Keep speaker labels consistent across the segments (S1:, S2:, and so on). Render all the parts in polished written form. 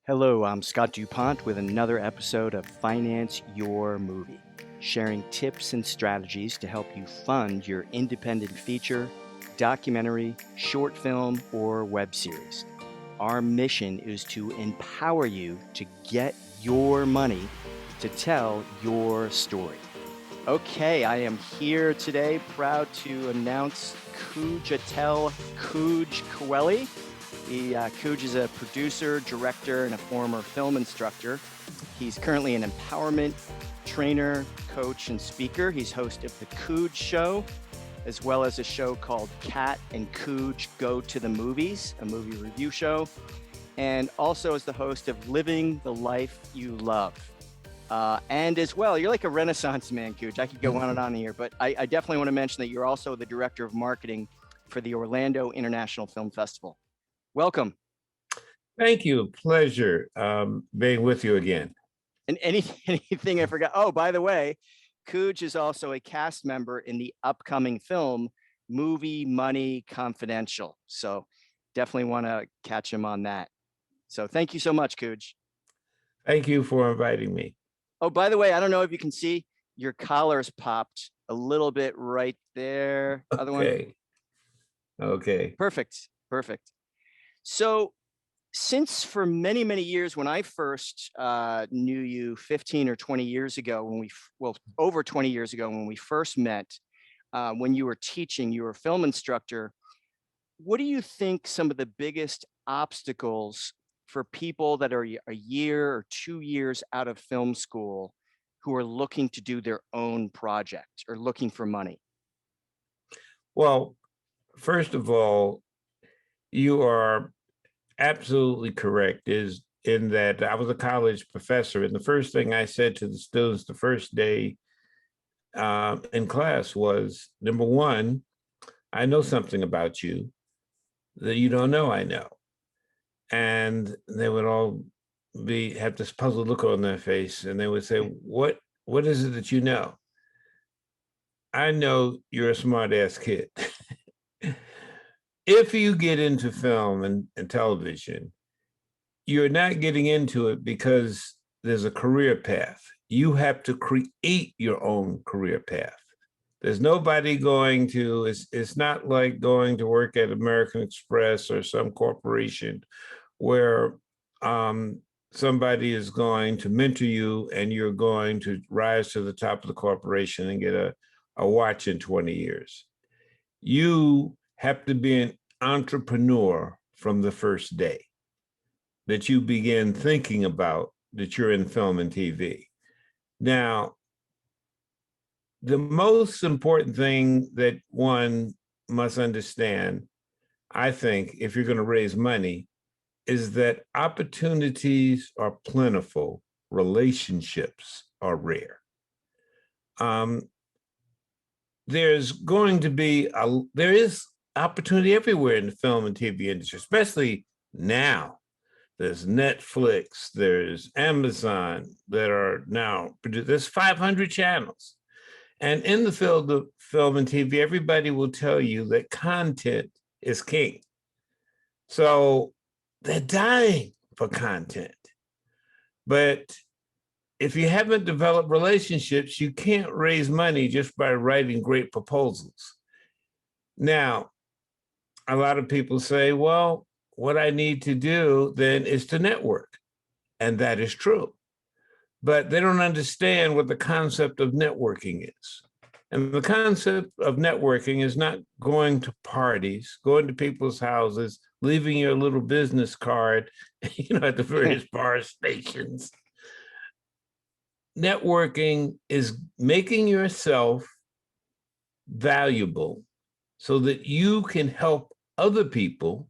S1: Hello, I'm Scott duPont with another episode of Finance Your Movie, sharing tips and strategies to help you fund your independent feature, documentary, short film, or web series. Our mission is to empower you to get your money to tell your story. Okay, I am here today, proud to announce Kooge Kweli. Kooge is a producer, director, and a former film instructor. He's currently an empowerment trainer, coach, and speaker. He's host of The Kooge Show, as well as a show called Kat and Kooge Go to the Movies, a movie review show, and also is the host of Living the Life You Love. And as well, you're like a renaissance man, Kooge. I could go on and on here, but I definitely want to mention that you're also the director of marketing for the Orlando International Film Festival. Welcome.
S2: Thank you. Pleasure being with you again.
S1: And anything I forgot? Oh, by the way, Kooge is also a cast member in the upcoming film Movie Money Confidential. So definitely want to catch him on that. So thank you so much, Kooge.
S2: Thank you for inviting me.
S1: Oh, by the way, I don't know if you can see your collar's popped a little bit right there. Other one.
S2: Okay.
S1: Perfect. So since for many, many years, when I first knew you 15 or 20 years ago, over 20 years ago, when we first met, when you were teaching, you were a film instructor, what do you think some of the biggest obstacles for people that are a year or 2 years out of film school who are looking to do their own project or looking for money?
S2: Well, first of all, you are absolutely correct, is in that I was a college professor, and the first thing I said to the students the first day in class was, number one, I know something about you that you don't know I know. And they would all have this puzzled look on their face, and they would say, what is it that you know? I know you're a smart ass kid. If you get into film and television, you're not getting into it because there's a career path. You have to create your own career path. There's nobody going to, it's not like going to work at American Express or some corporation where somebody is going to mentor you and you're going to rise to the top of the corporation and get a watch in 20 years. You have to be an entrepreneur from the first day that you begin thinking about that you're in film and TV. Now, the most important thing that one must understand, I think, if you're going to raise money, is that opportunities are plentiful, relationships are rare. There's going to be there is opportunity everywhere in the film and TV industry, especially now. There's Netflix, there's Amazon that are now produced. There's 500 channels. And in the field of film and TV, everybody will tell you that content is king. So they're dying for content. But if you haven't developed relationships, you can't raise money just by writing great proposals. Now, a lot of people say, well, what I need to do then is to network. And that is true. But they don't understand what the concept of networking is. And the concept of networking is not going to parties, going to people's houses, leaving your little business card, at the various bar stations. Networking is making yourself valuable so that you can help other people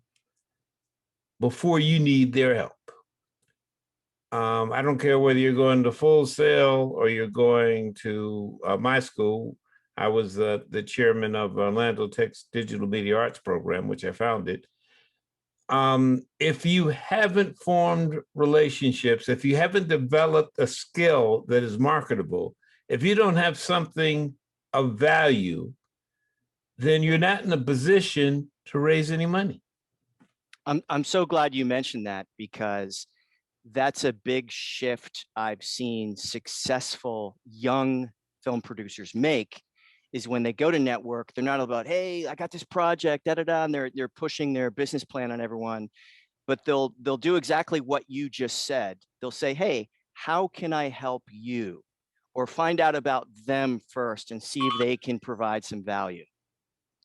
S2: before you need their help. I don't care whether you're going to Full Sail or you're going to my school. I was the chairman of Orlando Tech's Digital Media Arts program, which I founded. If you haven't formed relationships, if you haven't developed a skill that is marketable, if you don't have something of value, then you're not in a position to raise any money.
S1: I'm so glad you mentioned that, because that's a big shift I've seen successful young film producers make, is when they go to network, they're not about, hey, I got this project, da da da, and they're pushing their business plan on everyone, but they'll do exactly what you just said. They'll say, hey, how can I help you? Or find out about them first and see if they can provide some value.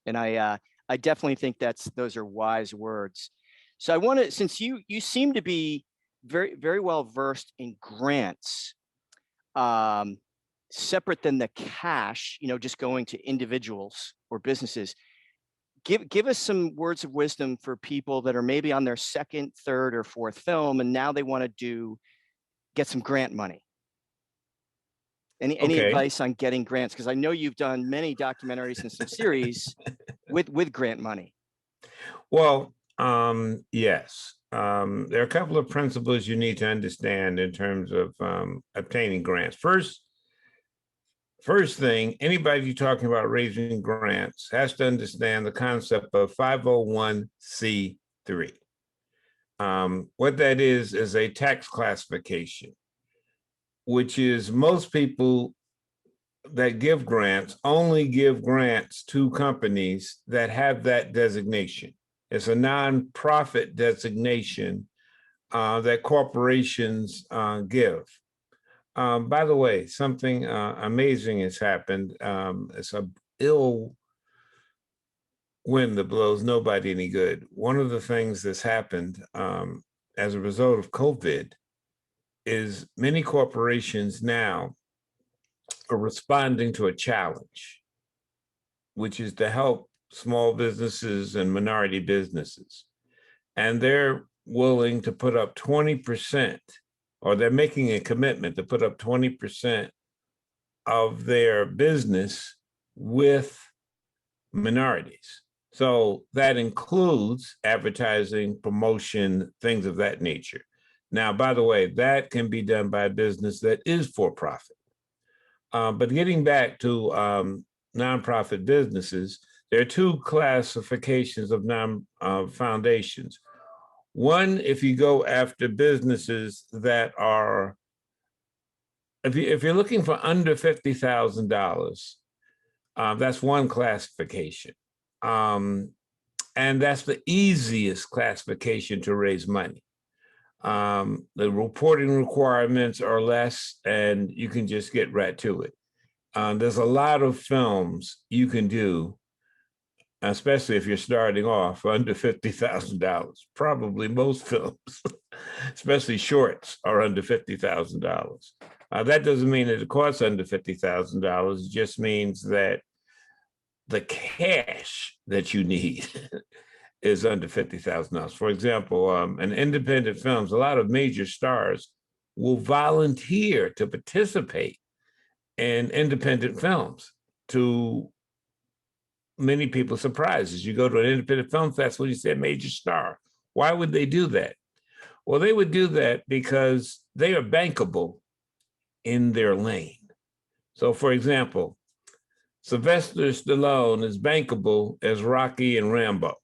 S1: And I definitely think those are wise words. So I want to, since you seem to be very, very well versed in grants, um, separate than the cash, just going to individuals or businesses. Give us some words of wisdom for people that are maybe on their second, third, or fourth film, and now they want to get some grant money. Any
S2: Okay.
S1: advice on getting grants? Because I know you've done many documentaries and some series with grant money.
S2: Well, yes. There are a couple of principles you need to understand in terms of obtaining grants. First thing, anybody you're talking about raising grants has to understand the concept of 501c3. What that is a tax classification, which is most people that give grants only give grants to companies that have that designation. It's a nonprofit designation that corporations give. By the way, something amazing has happened. It's a ill wind that blows nobody any good. One of the things that's happened as a result of COVID is many corporations now are responding to a challenge, which is to help small businesses and minority businesses. And they're willing to put up 20%, or they're making a commitment to put up 20% of their business with minorities. So that includes advertising, promotion, things of that nature. Now, by the way, that can be done by a business that is for profit. But getting back to nonprofit businesses, there are two classifications of foundations. One, if you go after businesses that are, if you're looking for under $50,000, that's one classification. And that's the easiest classification to raise money. The reporting requirements are less, and you can just get right to it. There's a lot of films you can do, especially if you're starting off under $50,000. Probably most films, especially shorts, are under $50,000. That doesn't mean that it costs under $50,000. It just means that the cash that you need is under $50,000. For example, in independent films, a lot of major stars will volunteer to participate in independent films. To many people's surprises, you go to an independent film festival, you say major star. Why would they do that? Well, they would do that because they are bankable in their lane. So, for example, Sylvester Stallone is bankable as Rocky and Rambo.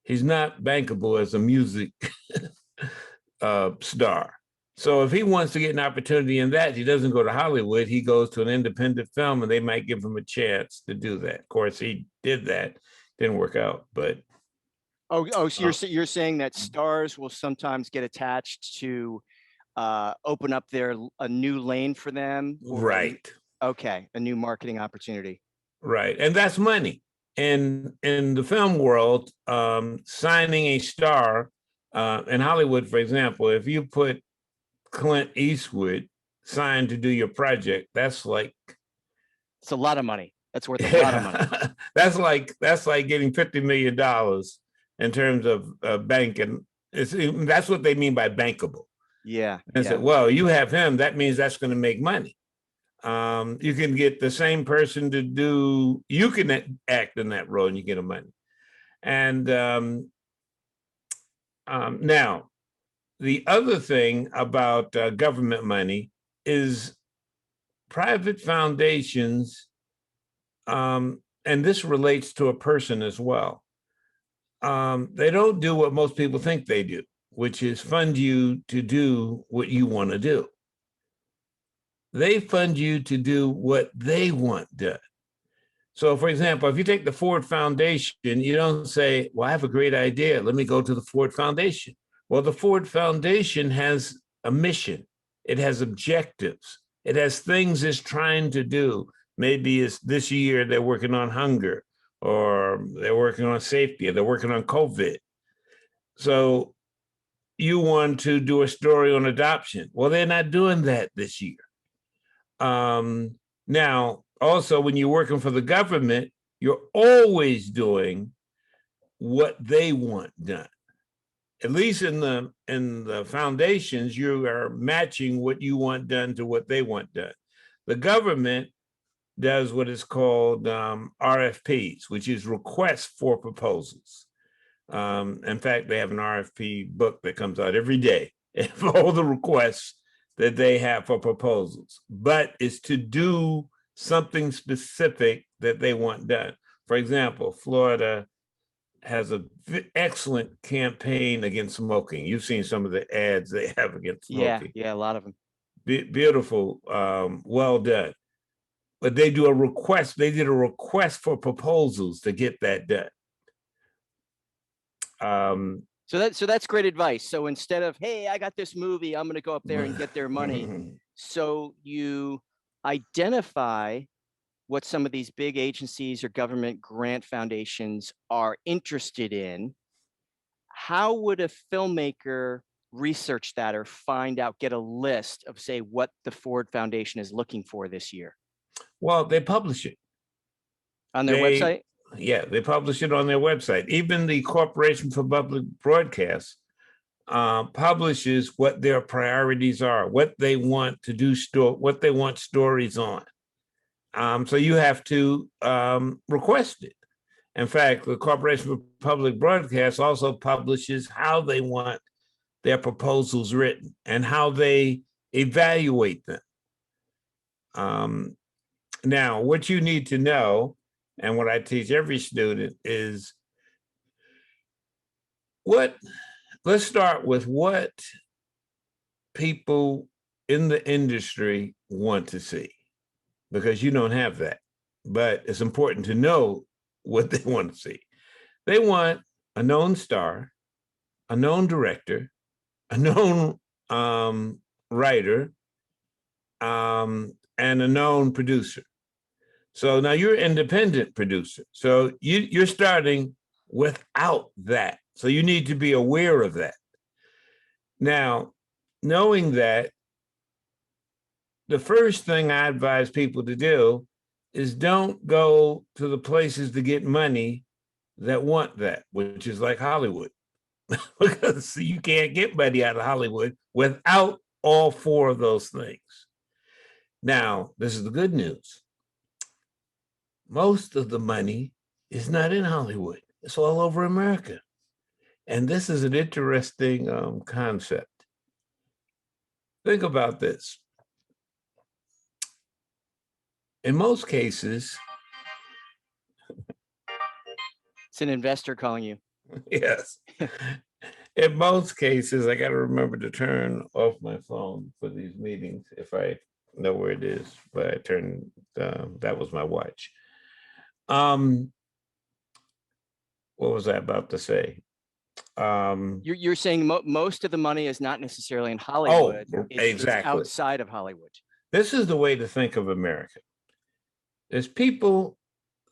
S2: He's not bankable as a music star. So if he wants to get an opportunity in that, he doesn't go to Hollywood. He goes to an independent film, and they might give him a chance to do that. Of course, he did that. Didn't work out, but.
S1: So you're saying that stars will sometimes get attached to open up a new lane for them?
S2: Right.
S1: Okay, a new marketing opportunity.
S2: Right, and that's money. And in the film world, signing a star in Hollywood, for example, if you put Clint Eastwood signed to do your project, it's
S1: a lot of money. That's worth a lot of money.
S2: that's like getting $50 million in terms of banking. That's what they mean by bankable.
S1: Yeah.
S2: And so, well, you have him, that means that's going to make money. You can get the same person to do, you can act in that role and you get them money. And now, the other thing about government money is private foundations, and this relates to a person as well. They don't do what most people think they do. which is fund you to do what you want to do. They fund you to do what they want done. So, for example, if you take the Ford Foundation, you don't say, well, I have a great idea. Let me go to the Ford Foundation. Well, the Ford Foundation has a mission. It has objectives. It has things it's trying to do. Maybe it's this year they're working on hunger, or they're working on safety, or they're working on COVID. So you want to do a story on adoption. Well, they're not doing that this year. Now, also, when you're working for the government, you're always doing what they want done. At least in the foundations, you are matching what you want done to what they want done. The government does what is called RFPs, which is requests for proposals. In fact, they have an RFP book that comes out every day for all the requests that they have for proposals, but it's to do something specific that they want done. For example, Florida has an excellent campaign against smoking. You've seen some of the ads they have against smoking.
S1: Yeah, a lot of them.
S2: Beautiful, well done. But they do a request. They did a request for proposals to get that done.
S1: So that's great advice. So instead of, hey, I got this movie, I'm going to go up there and get their money. So you identify what some of these big agencies or government grant foundations are interested in. How would a filmmaker research that or find out, get a list of, say, what the Ford Foundation is looking for this year?
S2: Well, they publish it
S1: on their website.
S2: Yeah, they publish it on their website. Even the Corporation for Public Broadcast publishes what their priorities are, what they want to do, what they want stories on. So you have to request it. In fact, the Corporation for Public Broadcast also publishes how they want their proposals written and how they evaluate them. Now, what you need to know, and what I teach every student, is let's start with what people in the industry want to see, because you don't have that. But it's important to know what they want to see. They want a known star, a known director, a known writer, and a known producer. So now you're an independent producer. So you're starting without that. So you need to be aware of that. Now, knowing that, the first thing I advise people to do is don't go to the places to get money that want that, which is like Hollywood. Because you can't get money out of Hollywood without all four of those things. Now, this is the good news. Most of the money is not in Hollywood. It's all over America. And this is an interesting concept. Think about this. In most cases,
S1: it's an investor calling you.
S2: Yes. In most cases, I got to remember to turn off my phone for these meetings if I know where it is, but I turned, that was my watch. What was I about to say?
S1: You're saying most of the money is not necessarily in Hollywood. It's outside of Hollywood.
S2: This is the way to think of America. There's people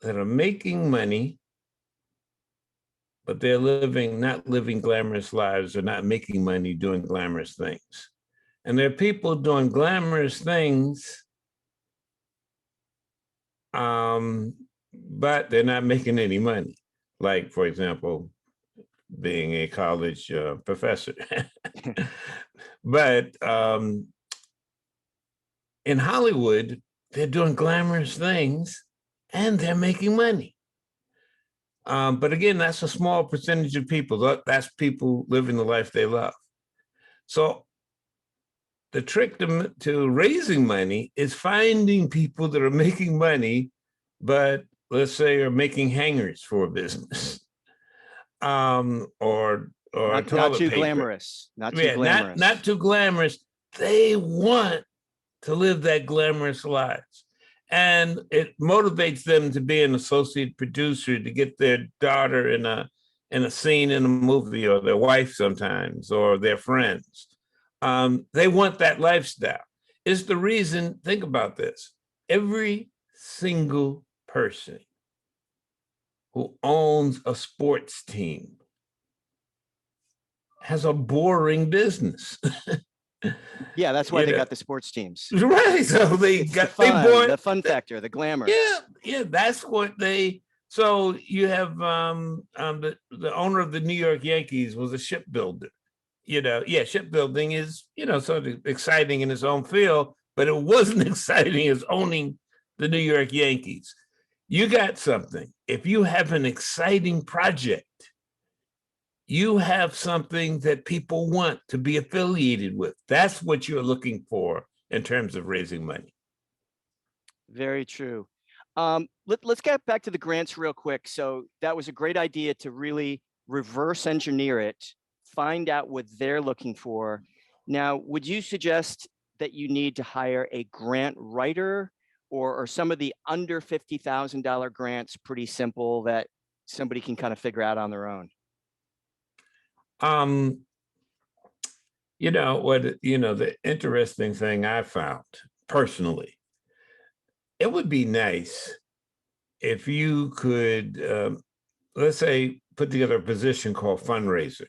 S2: that are making money, but they're not living glamorous lives. They're not making money doing glamorous things. And there are people doing glamorous things, but they're not making any money. Like, for example, being a college professor. But in Hollywood, they're doing glamorous things and they're making money. But again, that's a small percentage of people. That's people living the life they love. So the trick to raising money is finding people that are making money, but let's say are making hangers for a business, or or
S1: Not
S2: toilet
S1: too
S2: paper.
S1: glamorous. Not too
S2: Yeah,
S1: glamorous.
S2: not too glamorous. They want to live that glamorous lives. And it motivates them to be an associate producer, to get their daughter in a scene in a movie, or their wife sometimes, or their friends. They want that lifestyle. It's the reason, think about this. Every single person who owns a sports team has a boring business.
S1: Yeah, that's why
S2: You
S1: they
S2: know,
S1: got the sports teams.
S2: right. So
S1: It's the fun factor, the glamour.
S2: yeah, that's what they. So you have the owner of the New York Yankees was a shipbuilder. Yeah, shipbuilding is sort of exciting in its own field, but it wasn't exciting as owning the New York Yankees. You got something. If you have an exciting project, you have something that people want to be affiliated with. That's what you're looking for in terms of raising money.
S1: Very true. Let's get back to the grants real quick. So that was a great idea to really reverse engineer it, find out what they're looking for. Now, would you suggest that you need to hire a grant writer, or are some of the under $50,000 grants pretty simple that somebody can kind of figure out on their own?
S2: Um, the interesting thing I found personally, it would be nice if you could, let's say, put together a position called fundraiser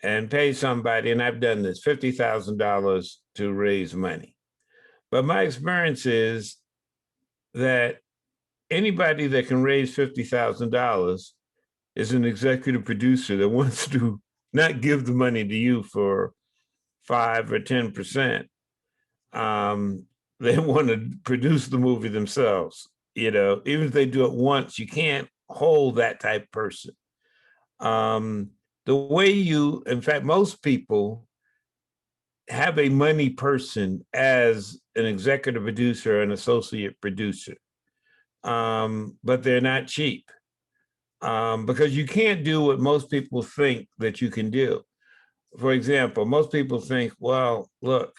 S2: and pay somebody, and I've done this, $50,000 to raise money. But my experience is that anybody that can raise $50,000 is an executive producer that wants to not give the money to you for 5 or 10%. They want to produce the movie themselves. Even if they do it once, you can't hold that type of person. The way in fact, most people have a money person as an executive producer, an associate producer, but they're not cheap, because you can't do what most people think that you can do. For example, most people think, well, look,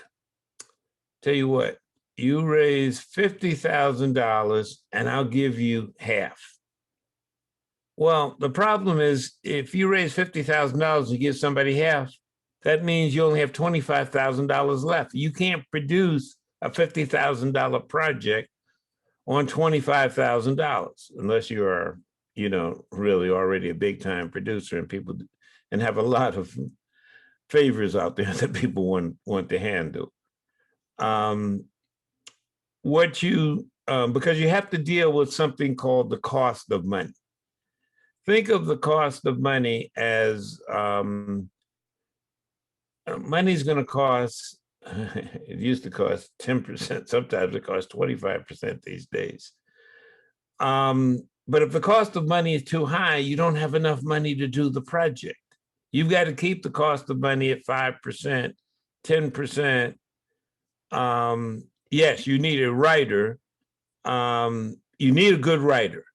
S2: tell you what, you raise $50,000 and I'll give you half. Well, the problem is if you raise $50,000 and give somebody half, that means you only have $25,000 left. You can't produce a $50,000 project on $25,000 unless you are, really already a big time producer and have a lot of favors out there that people want to handle. Because you have to deal with something called the cost of money. Think of the cost of money as money's going to cost, it used to cost 10%. Sometimes it costs 25% these days. But if the cost of money is too high, you don't have enough money to do the project. You've got to keep the cost of money at 5%, 10%. Yes, you need a writer. You need a good writer.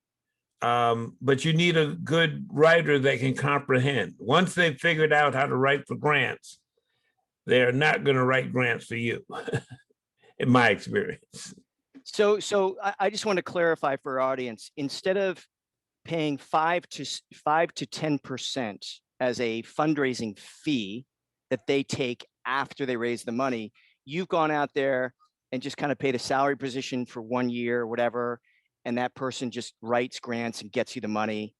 S2: But you need a good writer that can comprehend. Once they've figured out how to write for grants, they're not going to write grants for you, in my experience.
S1: So I just want to clarify for our audience, instead of paying 5 to 10% as a fundraising fee that they take after they raise the money, you've gone out there and just kind of paid a salary position for 1 year or whatever, and that person just writes grants and gets you the money.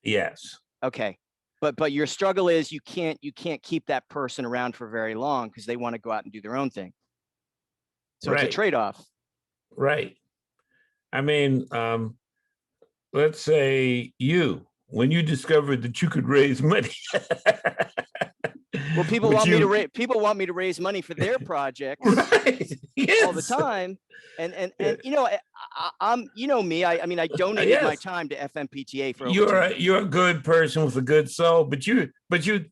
S2: Yes.
S1: Okay. But your struggle is you can't keep that person around for very long because they want to go out and do their own thing. So
S2: Right.
S1: It's a trade-off.
S2: Right. I mean, let's say when you discovered that you could raise money.
S1: Well, people want me to raise money for their projects,
S2: right? Yes.
S1: all the time, and I'm me. I mean, I donated
S2: yes.
S1: my time to FMPTA for over
S2: you're a good person with a good soul, but you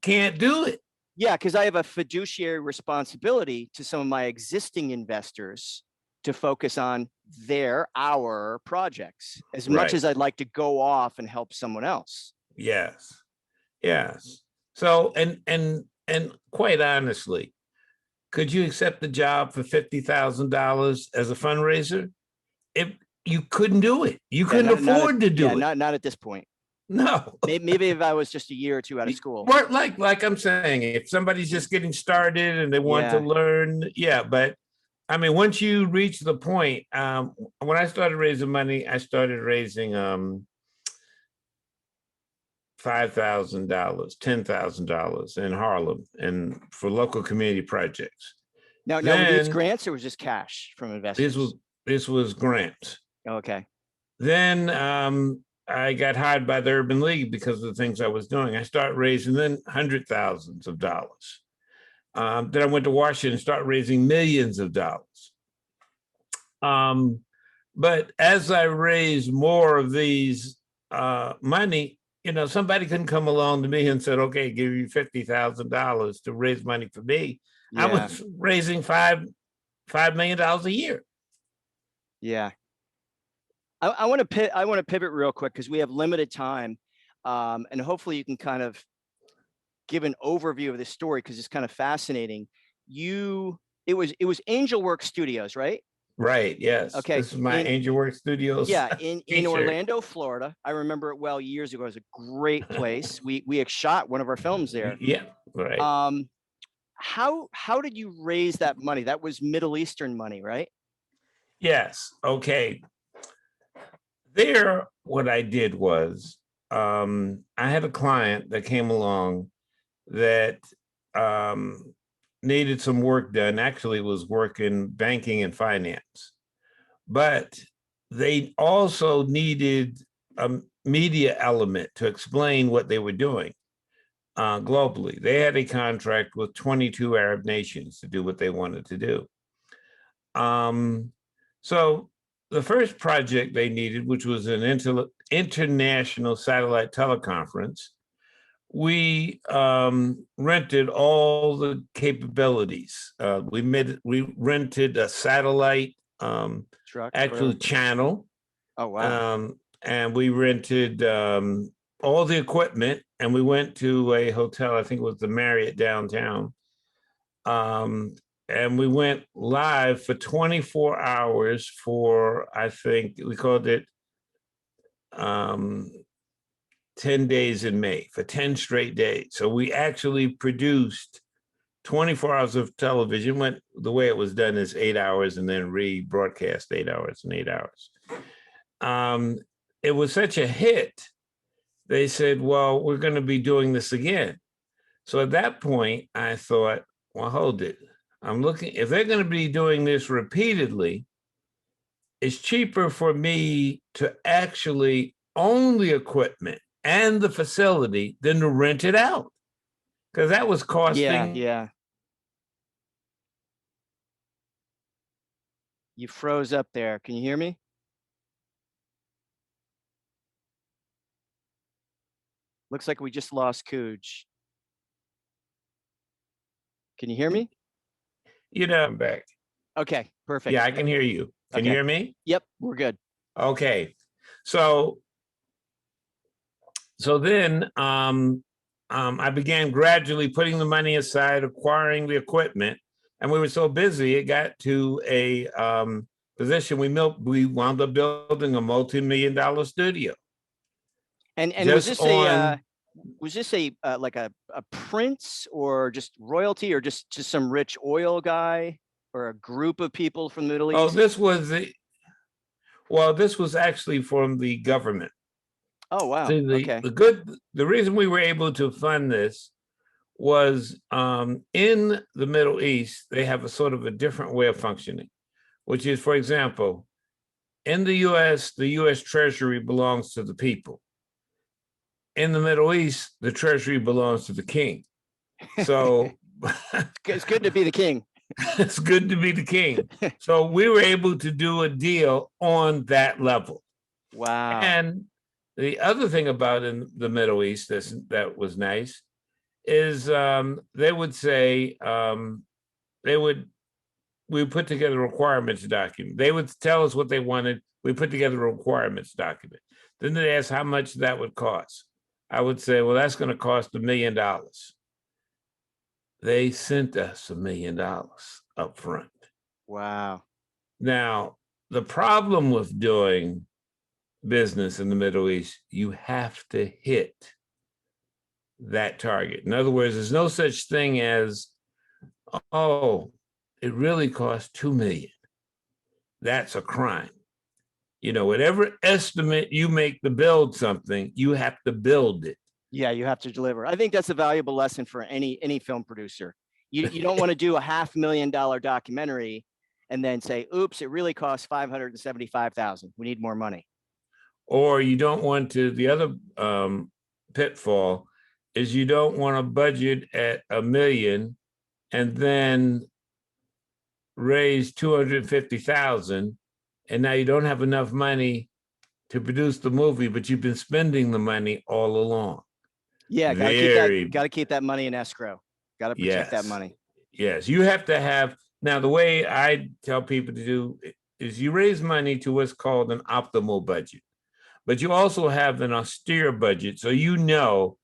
S2: can't do it.
S1: Yeah, because I have a fiduciary responsibility to some of my existing investors to focus on our projects as much as I'd like to go off and help someone else.
S2: Yes. Yes. So, and quite honestly, could you accept the job for $50,000 as a fundraiser? If you couldn't do it, you
S1: Yeah,
S2: couldn't afford to
S1: yeah,
S2: do it.
S1: not at this point.
S2: No.
S1: Maybe if I was just a year or two out of school.
S2: Like I'm saying, if somebody's just getting started and they want to
S1: Yeah.
S2: learn, yeah. But I mean, once you reach the point, when I started raising money, I started raising $5,000, $10,000 in Harlem and for local community projects.
S1: Now, were these
S2: Then
S1: grants or was this cash from
S2: this
S1: investors?
S2: was this was grants.
S1: Okay.
S2: Then I got hired by the Urban League because of the things I was doing. I started raising then hundred thousands of dollars. Then I went to Washington and started raising millions of dollars. But as I raised more of these money, you know, somebody couldn't come along to me and said, "Okay, give you $50,000 to raise money for me." I
S1: Yeah.
S2: was raising $5 million a year.
S1: Yeah. I want to pivot real quick because we have limited time, and hopefully you can kind of give an overview of this story because it's kind of fascinating. It was Angel Work Studios, right?
S2: Right. Yes.
S1: Okay.
S2: This is my Angel Work Studios
S1: Yeah, in
S2: t-shirt.
S1: Orlando, Florida. I remember it well years ago. It was a great place. We had shot one of our films there.
S2: Yeah. Right.
S1: How did you raise that money? That was Middle Eastern money, right?
S2: Yes. Okay. There, what I did was I had a client that came along that needed some work done. Actually, was working banking and finance, but they also needed a media element to explain what they were doing globally. They had a contract with 22 Arab nations to do what they wanted to do. So the first project they needed, which was an international satellite teleconference, we rented all the capabilities. We rented a satellite
S1: Truck.
S2: actual channel.
S1: Oh wow.
S2: And we rented all the equipment, and we went to a hotel. I think it was the Marriott downtown. And we went live for 24 hours for, I think we called it 10 days in May, for 10 straight days. So we actually produced 24 hours of television. The way it was done is 8 hours and then rebroadcast 8 hours and 8 hours. It was such a hit. They said, well, we're going to be doing this again. So at that point, I thought, well, hold it. I'm looking, if they're going to be doing this repeatedly, it's cheaper for me to actually own the equipment and the facility than to rent it out. Because that was costing.
S1: Yeah. You froze up there. Can you hear me? Looks like we just lost Kooge. Can you hear me?
S2: You know, I'm back.
S1: Okay, perfect.
S2: Yeah, I can hear you. Can you hear me?
S1: Yep, we're good.
S2: Okay. So then I began gradually putting the money aside, acquiring the equipment, and we were so busy, it got to a position we wound up building a multi-million-dollar studio.
S1: And was this a like a prince or just royalty or just some rich oil guy or a group of people from the Middle East?
S2: Oh, this was actually from the government.
S1: Oh wow.
S2: See,
S1: Okay.
S2: The reason we were able to fund this was in the Middle East, they have a sort of a different way of functioning, which is, for example, in the US Treasury belongs to the people. In the Middle East, the Treasury belongs to the king. So
S1: it's good to be the king.
S2: It's good to be the king. So we were able to do a deal on that level.
S1: Wow.
S2: And the other thing about in the Middle East that was nice is they would say we put together a requirements document. They would tell us what they wanted. We put together a requirements document. Then they asked how much that would cost. I would say, well, that's going to cost $1 million. They sent us $1 million up front.
S1: Wow.
S2: Now, the problem with doing business in the Middle East, you have to hit that target. In other words, there's no such thing as, oh, it really cost 2 million. That's a crime. You know, whatever estimate you make to build something, you have to build it.
S1: Yeah, you have to deliver. I think that's a valuable lesson for any film producer. You don't want to do a $500,000 documentary and then say, oops, it really cost 575,000. We need more money.
S2: Or you don't want to, the other pitfall is you don't want to budget at $1 million and then raise 250,000, and now you don't have enough money to produce the movie, but you've been spending the money all along.
S1: Yeah, got to keep that money in escrow. Got to protect that money.
S2: Yes, you have to have. Now, the way I tell people to do is you raise money to what's called an optimal budget, but you also have an austere budget, so you know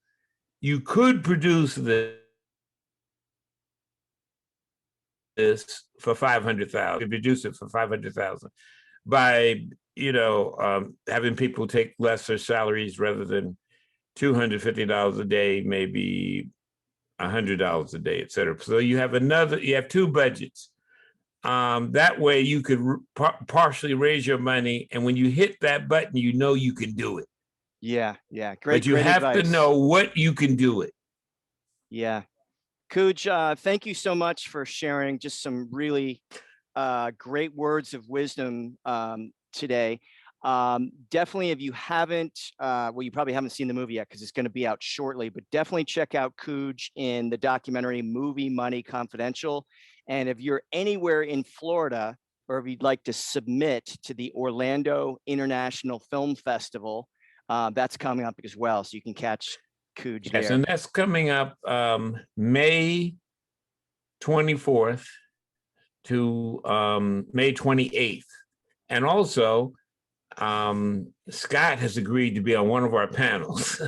S2: you could produce this for 500,000. You produce it for 500,000 by having people take lesser salaries rather than $250 a day, maybe $100 a day, et cetera. So you have two budgets. That way you could partially raise your money. And when you hit that button, you know you can do it.
S1: Yeah. Great.
S2: But you have to know what you can do it.
S1: Yeah. Kooge, thank you so much for sharing just some really great words of wisdom today. Definitely, if you haven't, you probably haven't seen the movie yet because it's going to be out shortly, but definitely check out Kooge in the documentary Movie Money Confidential. And if you're anywhere in Florida, or if you'd like to submit to the Orlando International Film Festival, that's coming up as well. So you can catch Kooge there.
S2: Yes, and that's coming up May 24th to May 28th. And also, Scott has agreed to be on one of our panels.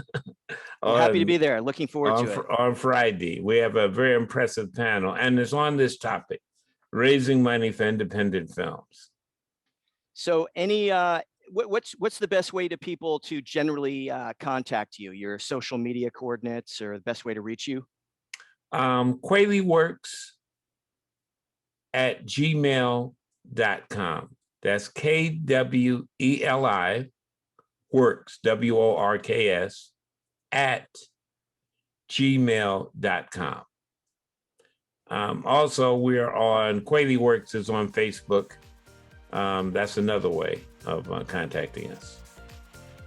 S1: Happy to be there. Looking forward to it.
S2: On Friday. We have a very impressive panel, and it's on this topic, raising money for independent films.
S1: So what's the best way to people to generally contact you? Your social media coordinates or the best way to reach you?
S2: KweliWorks@gmail.com. That's KWELI works, WORKS @gmail.com. Also, we're on Kweli Works is on Facebook. That's another way of contacting us.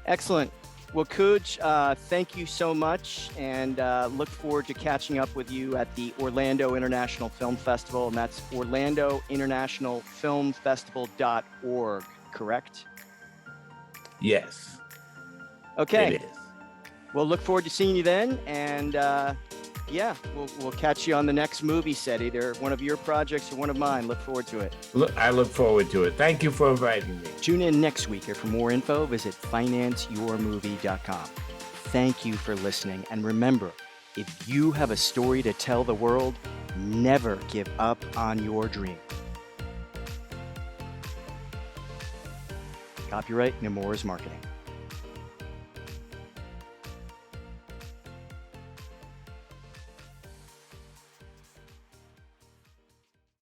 S1: Excellent. Well, Kooge, thank you so much, and look forward to catching up with you at the Orlando International Film Festival, and that's orlandointernationalfilmfestival.org, correct?
S2: Yes.
S1: Okay.
S2: It is.
S1: We'll look forward to seeing you then, and we'll catch you on the next movie set, either one of your projects or one of mine. Look forward to it.
S2: I look forward to it. Thank you for inviting me.
S1: Tune in next week, or for more info, visit financeyourmovie.com. Thank you for listening, and remember, if you have a story to tell the world, never give up on your dream. Copyright Nemours Marketing.